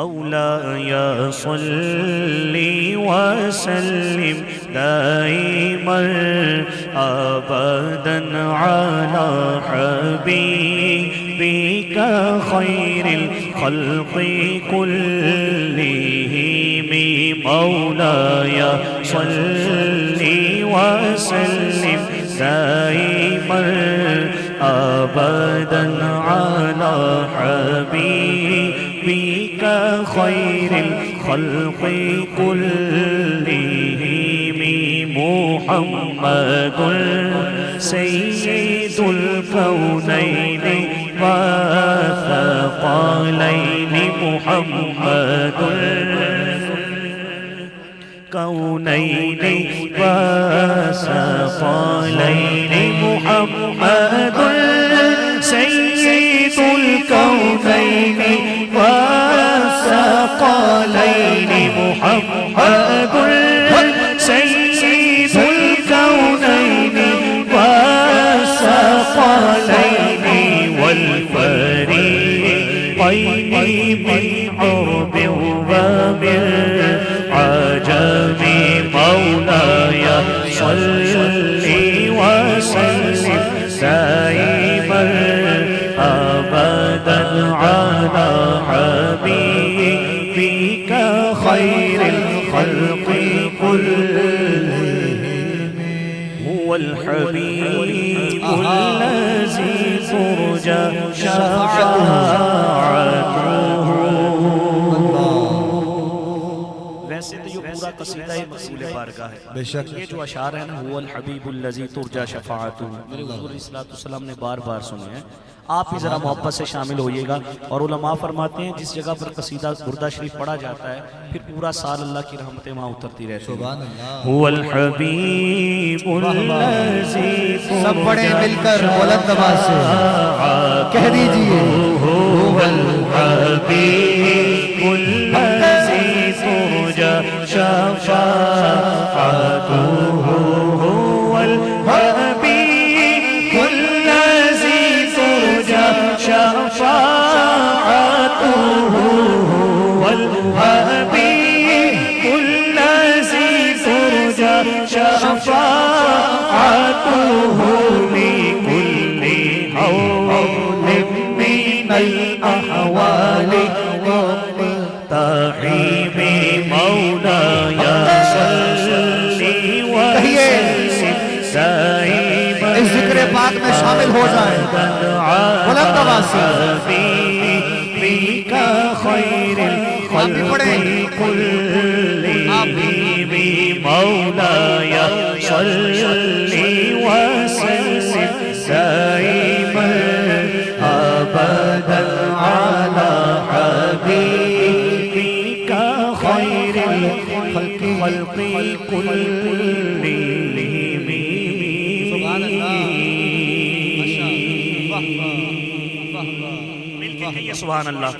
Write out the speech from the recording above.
مولاي صل وسلم دائما أبدا على حبيبك خير الخلق كلهم مولاي صل وسلم دائما أبدا على حبيبك خير الخلق كلهم محمد سيد الكونين والثقلين محمد الكونين والثقلين محمد سيد الكونين والثقلين محمد سيد الكونين والثقلين والفريقين من عرب ومن عجم مولاي صل وسلم دائما أبدا على حبيبك خير الخلق كلهم هو الحبيب الذي ترجى شفاعته. ویسے تو یہ پورا قصیدہ مقبول بارگاہ ہے، یہ جو اشعار ہیں نا هو الحبیب الذی ترجى شفاعته میرے حضور علیہ السلام نے بار بار سنے ہیں. آپ بھی ذرا محبت سے شامل ہوئیے گا. اور علماء فرماتے ہیں جس جگہ پر قصیدہ بردہ شریف پڑھا جاتا ہے پھر پورا سال اللہ کی رحمتیں وہاں اترتی رہتی ہیں. هو الحبیب الذی سب پڑھیں مل کر بلند آواز سے کہہ دیجئے هو الحبیب الذی ترجى شفاعته هو الحبيب الذي ترجى شفاعته هو الحبيب الذي ترجى شفاعته لكل حول من الأحوال تحيم مولاي صل وسلم دائما اس ذکر پاک میں شامل ہو جائیں بلند آواز سے حبيبك خير الخلق كلهم مولاي صل وسلم دائما أبدا على حبيبك خير الخلق كلهم. مل کے کہیے سبحان اللہ.